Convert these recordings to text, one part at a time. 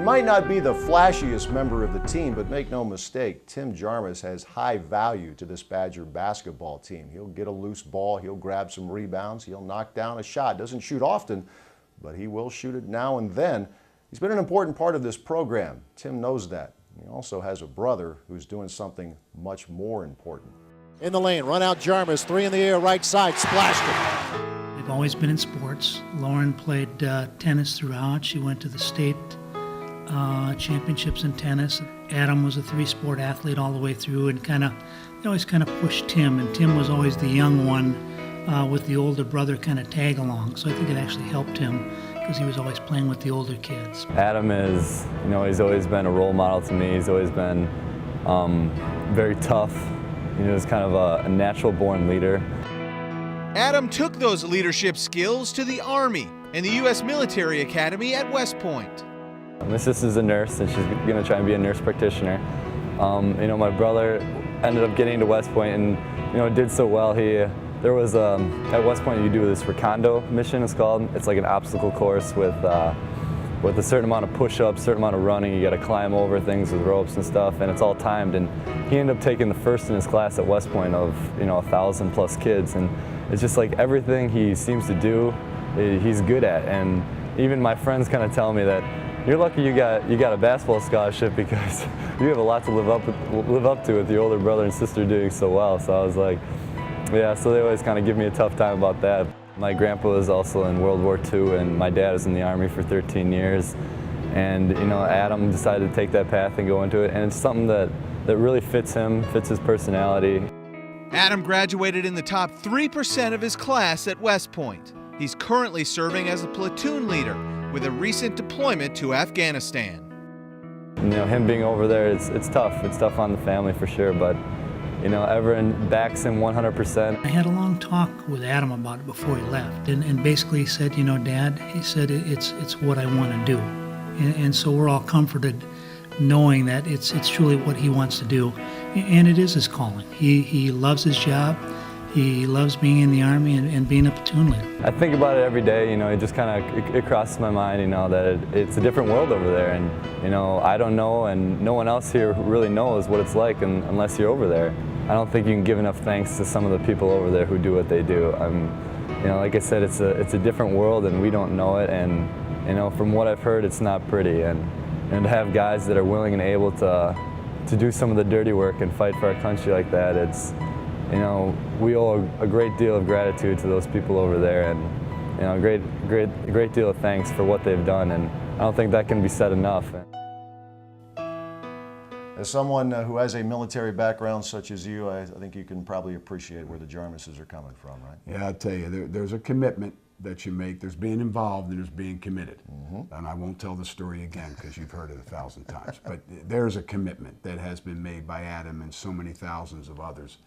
might not be the flashiest member of the team, but make no mistake, Tim Jarmusz has high value to this Badger basketball team. He'll get a loose ball, he'll grab some rebounds, he'll knock down a shot. Doesn't shoot often, but he will shoot it now and then. He's been an important part of this program. Tim knows that. He also has a brother who's doing something much more important. In the lane, run out Jarmusz, three in the air, right side, splashed it. They've always been in sports. Lauren played tennis throughout. She went to the state championships in tennis. Adam was a three-sport athlete all the way through, and they always kind of pushed Tim, and Tim was always the young one with the older brother kind of tag along. So I think it actually helped him because he was always playing with the older kids. Adam is, he's always been a role model to me. He's always been very tough. He's kind of a natural-born leader. Adam took those leadership skills to the Army and the U.S. Military Academy at West Point. My sister's a nurse, and she's going to try and be a nurse practitioner. My brother ended up getting to West Point and, did so well. There was, at West Point, you do this Recondo mission, it's called. It's like an obstacle course with a certain amount of push-ups, certain amount of running. You got to climb over things with ropes and stuff, and it's all timed. And he ended up taking the first in his class at West Point of 1,000+ kids. And it's just like everything he seems to do, he's good at. And even my friends kind of tell me that you're lucky you got a basketball scholarship because you have a lot to live up to with your older brother and sister doing so well. So I was like, yeah. So they always kind of give me a tough time about that. My grandpa was also in World War II, and my dad was in the Army for 13 years. And Adam decided to take that path and go into it, and it's something that really fits him, fits his personality. Adam graduated in the top 3% of his class at West Point. He's currently serving as a platoon leader with a recent deployment to Afghanistan. Him being over there, it's tough. It's tough on the family for sure, but everyone backs him 100%. I had a long talk with Adam about it before he left, and basically he said, Dad, he said, it's what I want to do. And so we're all comforted knowing that it's truly what he wants to do, and it is his calling. He loves his job. He loves being in the Army and being a platoon leader. I think about it every day, it just kind of it crosses my mind, that it's a different world over there, and I don't know, and no one else here really knows what it's like unless you're over there. I don't think you can give enough thanks to some of the people over there who do what they do. Like I said, it's a different world, and we don't know it, and from what I've heard, it's not pretty, and to have guys that are willing and able to do some of the dirty work and fight for our country like that, it's we owe a great deal of gratitude to those people over there, and a great deal of thanks for what they've done, and I don't think that can be said enough. As someone who has a military background such as you, I think you can probably appreciate where the Jarmuszes are coming from, right? Yeah, I'll tell you, there's a commitment that you make. There's being involved and there's being committed. And I won't tell the story again because you've heard it 1,000 times. But there's a commitment that has been made by Adam and so many thousands of others.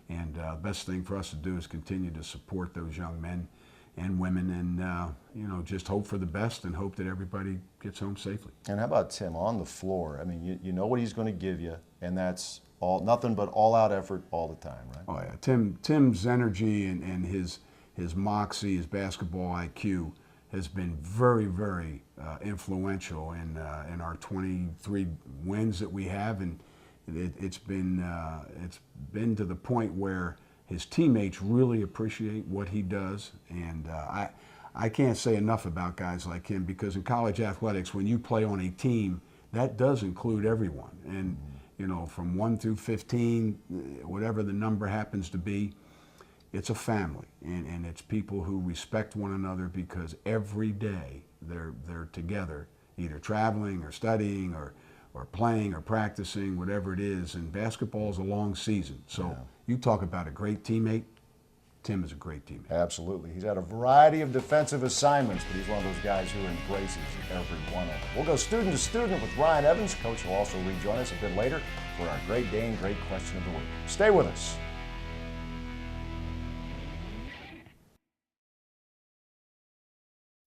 And the best thing for us to do is continue to support those young men and women, and just hope for the best and hope that everybody gets home safely. And how about Tim on the floor? I mean, you know what he's going to give you, and that's nothing but all-out effort all the time, right? Oh yeah, Tim's energy and his moxie, his basketball IQ has been very, very influential in our 23 wins that we have, and it's been to the point where his teammates really appreciate what he does, and I can't say enough about guys like him, because in college athletics, when you play on a team, that does include everyone, and from 1 through 15, whatever the number happens to be, it's a family, and it's people who respect one another, because every day they're together, either traveling or studying or playing or practicing, whatever it is. And basketball is a long season. So you talk about a great teammate, Tim is a great teammate. Absolutely. He's had a variety of defensive assignments, but he's one of those guys who embraces every one of them. We'll go student to student with Ryan Evans. Coach will also rejoin us a bit later for our Great Dane Great Question of the Week. Stay with us.